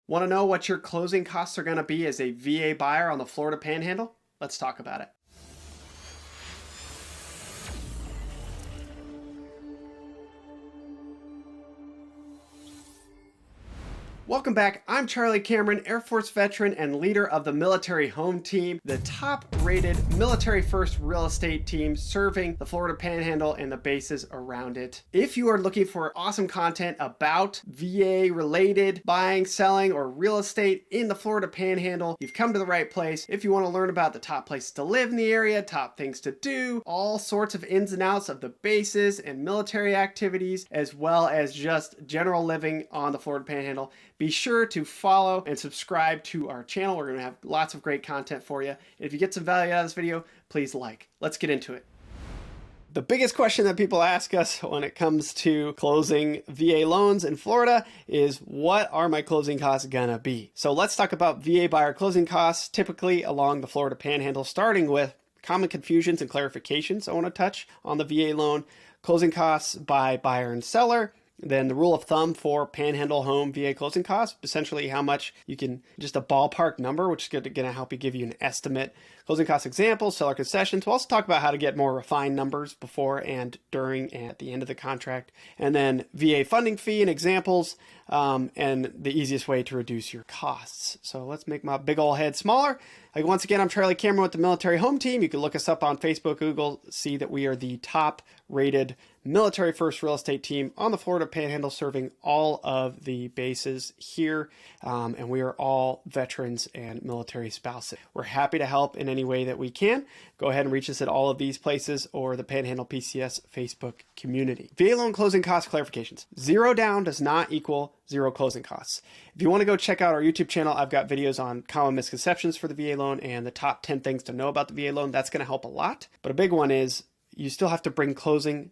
Want to know what your closing costs are going to be as a VA buyer on the Florida Panhandle? Let's talk about it. Welcome back. I'm Charlie Cameron, Air Force veteran and leader of the Military Home Team, the top-rated military-first real estate team serving the Florida Panhandle and the bases around it. If you are looking for awesome content about VA-related buying, selling, or real estate in the Florida Panhandle, you've come to the right place. If you want to learn about the top places to live in the area, top things to do, all sorts of ins and outs of the bases and military activities, as well as just general living on the Florida Panhandle, be sure to follow and subscribe to our channel. We're going to have lots of great content for you. If you get some value out of this video, please like. Let's get into it. The biggest question that people ask us when it comes to closing VA loans in Florida is, what are my closing costs gonna be? So let's talk about VA buyer closing costs, typically along the Florida Panhandle, starting with common confusions and clarifications I want to touch on the VA loan, closing costs by buyer and seller. Then the rule of thumb for Panhandle home VA closing costs, essentially how much you can, just a ballpark number, which is going to help you give you an estimate. Closing cost examples, seller concessions. We'll also talk about how to get more refined numbers before and during and at the end of the contract. And then VA funding fee and examples, and the easiest way to reduce your costs. So let's make my big old head smaller. Once again, I'm Charlie Cameron with the Military Home Team. You can look us up on Facebook, Google, see that we are the top rated military first real estate team on the Florida Panhandle, serving all of the bases here. And we are all veterans and military spouses. We're happy to help in any way that we can. Go ahead and reach us at all of these places or the Panhandle PCS Facebook community. VA loan closing cost clarifications. Zero down does not equal zero closing costs. If you want to go check out our YouTube channel, I've got videos on common misconceptions for the VA loan and the top 10 things to know about the VA loan. That's going to help a lot. But a big one is you still have to bring closing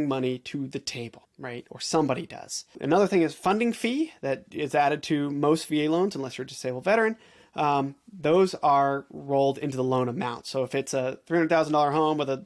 money to the table, right? Or somebody does. Another thing is funding fee that is added to most VA loans, unless you're a disabled veteran. Those are rolled into the loan amount. So if it's a $300,000 home with a,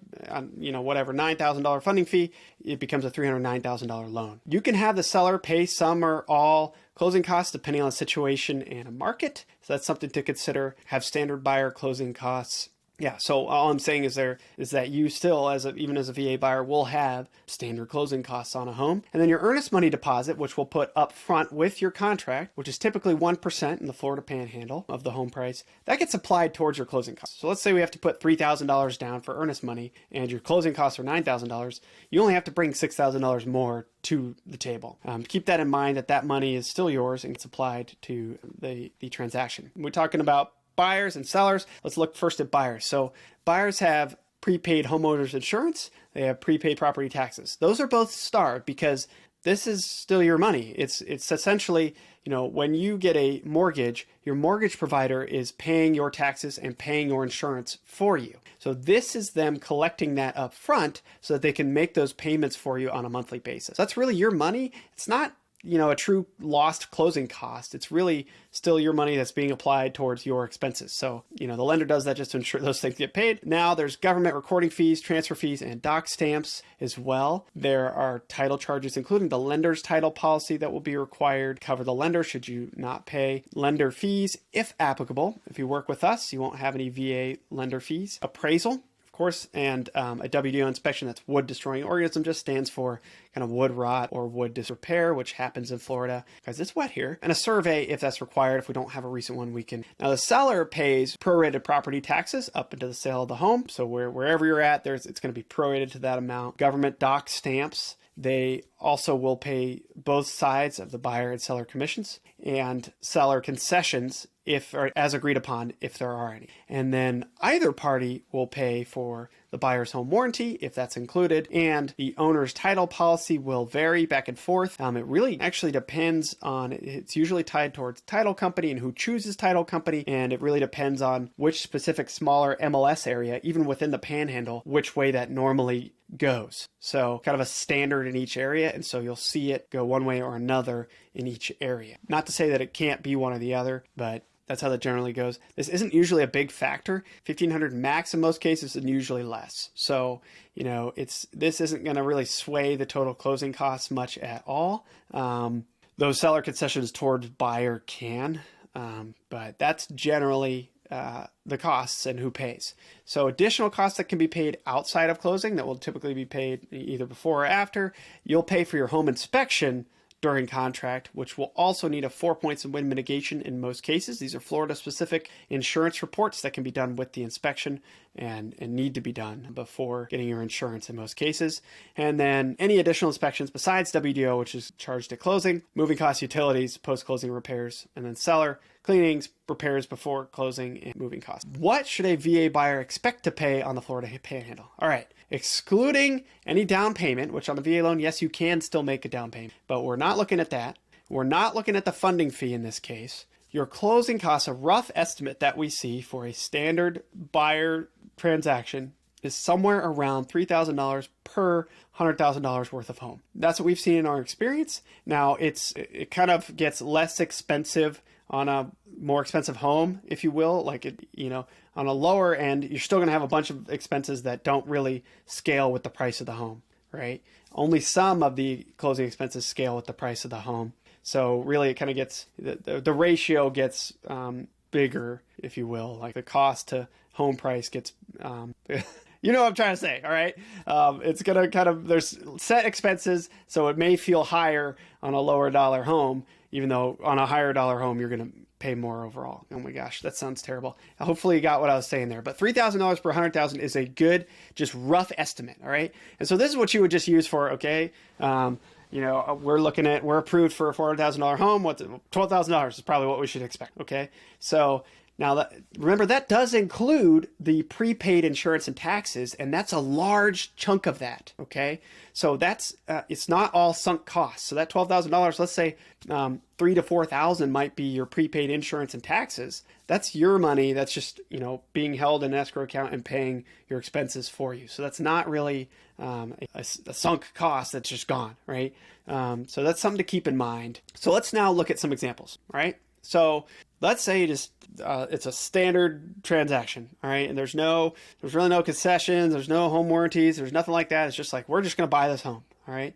whatever, $9,000 funding fee, it becomes a $309,000 loan. You can have the seller pay some or all closing costs depending on the situation and a market. So that's something to consider. Have standard buyer closing costs. Yeah, so all I'm saying is that you still, even as a VA buyer, will have standard closing costs on a home. And then your earnest money deposit, which we'll put up front with your contract, which is typically 1% in the Florida Panhandle of the home price, that gets applied towards your closing costs. So let's say we have to put $3,000 down for earnest money and your closing costs are $9,000. You only have to bring $6,000 more to the table. Keep that in mind, that money is still yours and gets applied to the transaction. We're talking about buyers and sellers. Let's look first at buyers. So buyers have prepaid homeowners insurance. They have prepaid property taxes. Those are both starred because this is still your money. It's essentially, when you get a mortgage, your mortgage provider is paying your taxes and paying your insurance for you. So this is them collecting that up front so that they can make those payments for you on a monthly basis. That's really your money. It's not a true lost closing cost. It's really still your money that's being applied towards your expenses. So, the lender does that just to ensure those things get paid. Now there's government recording fees, transfer fees, and doc stamps as well. There are title charges, including the lender's title policy that will be required to cover the lender should you not pay lender fees, if applicable. If you work with us, you won't have any VA lender fees. Appraisal, course, and a WDO inspection. That's wood destroying organism, just stands for kind of wood rot or wood disrepair, which happens in Florida because it's wet here. And a survey, if that's required. If we don't have a recent one, we can. Now the seller pays prorated property taxes up into the sale of the home. So wherever you're at, it's going to be prorated to that amount. Government doc stamps. They also will pay both sides of the buyer and seller commissions, and seller concessions or as agreed upon, if there are any. And then either party will pay for the buyer's home warranty, if that's included, and the owner's title policy will vary back and forth. It really actually depends on, it's usually tied towards title company and who chooses title company, and it really depends on which specific smaller MLS area, even within the Panhandle, which way that normally goes. So kind of a standard in each area, and so you'll see it go one way or another in each area. Not to say that it can't be one or the other, but that's how that generally goes. This isn't usually a big factor. $1,500 max in most cases, and usually less. So, this isn't going to really sway the total closing costs much at all. those seller concessions towards buyer can, but that's generally the costs and who pays. So additional costs that can be paid outside of closing that will typically be paid either before or after. You'll pay for your home inspection during contract, which will also need a 4 points of wind mitigation in most cases. These are Florida specific insurance reports that can be done with the inspection and need to be done before getting your insurance in most cases. And then any additional inspections besides WDO, which is charged at closing, moving costs, utilities, post-closing repairs, and then seller cleanings, repairs before closing, and moving costs. What should a VA buyer expect to pay on the Florida Panhandle? All right, excluding any down payment, which on a VA loan, yes, you can still make a down payment, but we're not looking at that. We're not looking at the funding fee in this case. Your closing costs, a rough estimate that we see for a standard buyer transaction is somewhere around $3,000 per $100,000 worth of home. That's what we've seen in our experience. Now, it kind of gets less expensive on a more expensive home, if you will, like on a lower end, you're still going to have a bunch of expenses that don't really scale with the price of the home, right? Only some of the closing expenses scale with the price of the home. So really it kind of gets, the ratio gets bigger, if you will, like the cost to home price gets, you know what I'm trying to say, all right? It's going to kind of, there's set expenses, so it may feel higher on a lower dollar home, even though on a higher dollar home, you're going to pay more overall. Oh my gosh, that sounds terrible. Hopefully you got what I was saying there. But $3,000 per $100,000 is a good, just rough estimate, all right? And so this is what you would just use for, okay, we're approved for a $400,000 home. What's $12,000 is probably what we should expect, okay? So now, remember, that does include the prepaid insurance and taxes, and that's a large chunk of that, okay? So that's, it's not all sunk costs. So that $12,000, let's say $3,000 to $4,000 might be your prepaid insurance and taxes. That's your money that's just, being held in an escrow account and paying your expenses for you. So that's not really a sunk cost that's just gone, right? So that's something to keep in mind. So let's now look at some examples, right? So let's say it's a standard transaction, all right? And there's really no concessions, there's no home warranties, there's nothing like that. It's just like, we're just going to buy this home, all right?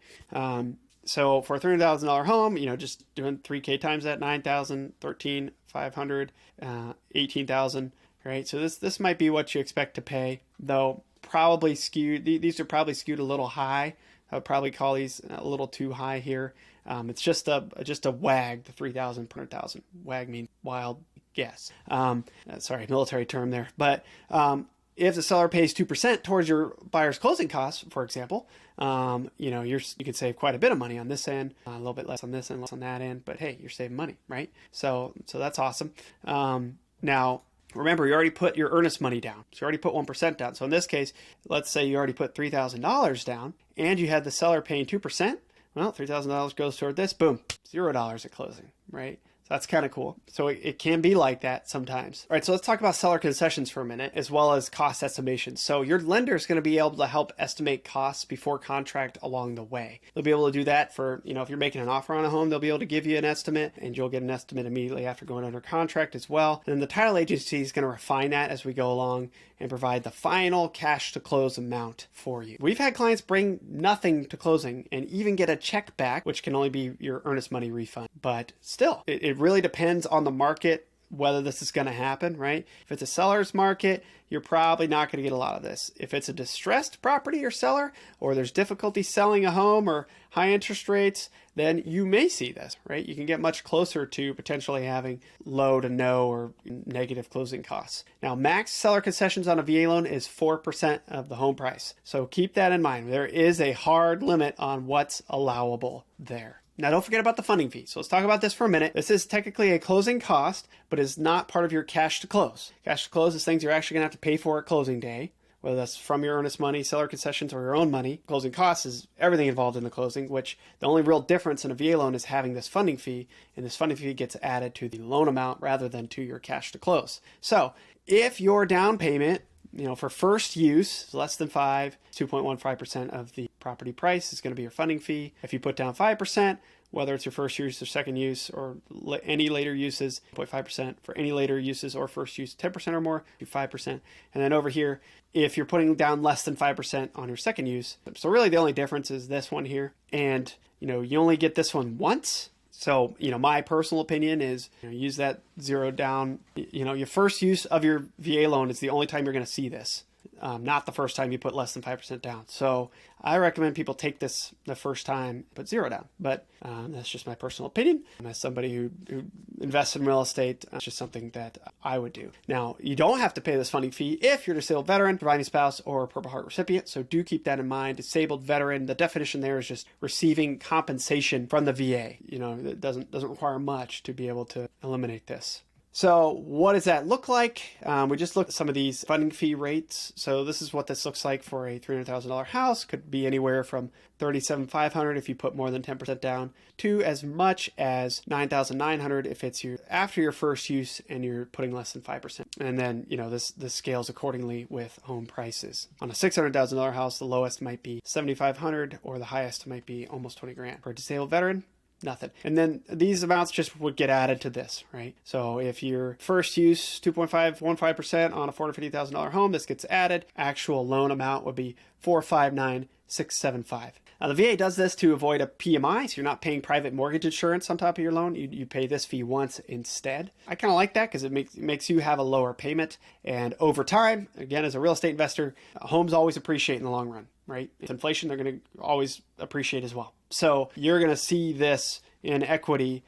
So for a $300,000 home, just doing 3K times that, 9,000, 13,500, 18,000, right? So this might be what you expect to pay, though probably skewed. These are probably skewed a little high. I would probably call these a little too high here. It's just a WAG, the 3,000 per 100,000. WAG means wild guess. Sorry, military term there. But if the seller pays 2% towards your buyer's closing costs, for example, you could save quite a bit of money on this end, a little bit less on this end, less on that end. But hey, you're saving money, right? So that's awesome. Now, remember, you already put your earnest money down. So you already put 1% down. So in this case, let's say you already put $3,000 down and you had the seller paying 2%. Well, $3,000 goes toward this, boom, $0 at closing, right? So that's kind of cool. So it can be like that sometimes. All right, so let's talk about seller concessions for a minute, as well as cost estimation. So your lender is going to be able to help estimate costs before contract along the way. They'll be able to do that for, if you're making an offer on a home, they'll be able to give you an estimate, and you'll get an estimate immediately after going under contract as well. And then the title agency is going to refine that as we go along and provide the final cash to close amount for you. We've had clients bring nothing to closing and even get a check back, which can only be your earnest money refund. But still, it really depends on the market whether this is going to happen, right? If it's a seller's market, you're probably not going to get a lot of this. If it's a distressed property or seller, or there's difficulty selling a home or high interest rates, then you may see this, right? You can get much closer to potentially having low to no or negative closing costs. Now, max seller concessions on a VA loan is 4% of the home price. So keep that in mind. There is a hard limit on what's allowable there. Now, don't forget about the funding fee. So let's talk about this for a minute. This is technically a closing cost, but is not part of your cash to close. Cash to close is things you're actually going to have to pay for at closing day, whether that's from your earnest money, seller concessions, or your own money. Closing costs is everything involved in the closing, which the only real difference in a VA loan is having this funding fee, and this funding fee gets added to the loan amount rather than to your cash to close. So if your down payment, for first use, is less than 2.15% of the property price is going to be your funding fee. If you put down 5%, whether it's your first use or second use or any later uses, 0.5% for any later uses or first use, 10% or more, do 5%. And then over here, if you're putting down less than 5% on your second use, so really the only difference is this one here. And, you only get this one once. So, my personal opinion is use that 0 down. Your first use of your VA loan is the only time you're going to see this. Not the first time you put less than 5% down. So I recommend people take this the first time, put 0 down. But that's just my personal opinion. As somebody who invests in real estate, it's just something that I would do. Now, you don't have to pay this funding fee if you're a disabled veteran, surviving spouse, or Purple Heart recipient. So do keep that in mind. Disabled veteran, the definition there is just receiving compensation from the VA. It doesn't require much to be able to eliminate this. So what does that look like? We just looked at some of these funding fee rates. So this is what this looks like for a $300,000 house. Could be anywhere from $37,500 if you put more than 10% down to as much as $9,900 if it's after your first use and you're putting less than 5%. And then, this scales accordingly with home prices. On a $600,000 house, the lowest might be $7,500 or the highest might be almost $20,000. For a disabled veteran, nothing. And then these amounts just would get added to this, right? So if your first use 2.515% on a $450,000 home, this gets added. Actual loan amount would be $459,675. Now the VA does this to avoid a PMI, so you're not paying private mortgage insurance on top of your loan. You pay this fee once instead. I kind of like that because it makes you have a lower payment. And over time, again, as a real estate investor, homes always appreciate in the long run, right? With inflation, they're going to always appreciate as well. So you're going to see this in equity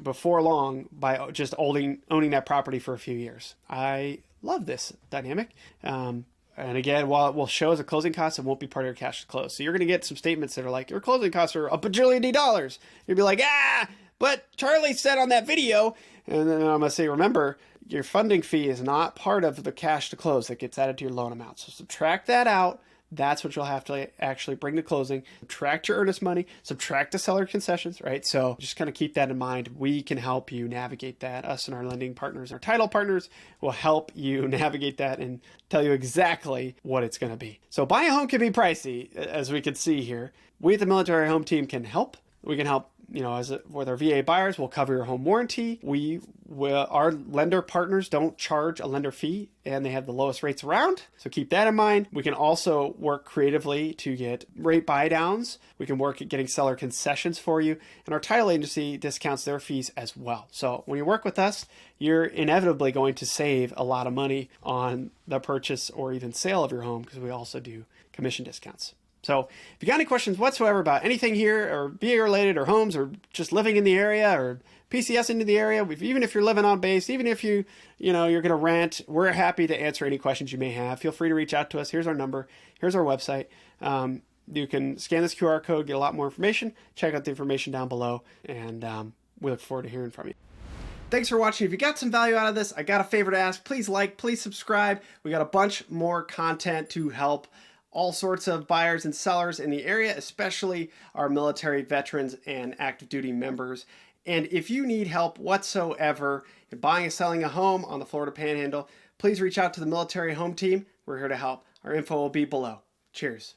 before long by just owning that property for a few years. I love this dynamic. And again, while it will show as a closing cost, it won't be part of your cash to close. So you're going to get some statements that are like, your closing costs are $1 bajillion. You'll be like, but Charlie said on that video. And then I'm going to say, remember, your funding fee is not part of the cash to close that gets added to your loan amount. So subtract that out. That's what you'll have to actually bring to closing. Subtract your earnest money, subtract the seller concessions, right? So just kind of keep that in mind. We can help you navigate that. Us and our lending partners, our title partners will help you navigate that and tell you exactly what it's going to be. So buying a home can be pricey, as we can see here. We at the Military Home Team can help. We can help, with our VA buyers, we'll cover your home warranty. Our lender partners don't charge a lender fee and they have the lowest rates around. So keep that in mind. We can also work creatively to get rate buy downs. We can work at getting seller concessions for you. And our title agency discounts their fees as well. So when you work with us, you're inevitably going to save a lot of money on the purchase or even sale of your home because we also do commission discounts. So if you got any questions whatsoever about anything here or VA related or homes or just living in the area or PCS into the area, even if you're living on base, even if you're going to rent, we're happy to answer any questions you may have. Feel free to reach out to us. Here's our number. Here's our website. You can scan this QR code, get a lot more information, check out the information down below, and we look forward to hearing from you. Thanks for watching. If you got some value out of this, I got a favor to ask. Please please subscribe. We got a bunch more content to help all sorts of buyers and sellers in the area, especially our military veterans and active duty members. And if you need help whatsoever in buying and selling a home on the Florida Panhandle, please reach out to the Military Home Team. We're here to help. Our info will be below. Cheers.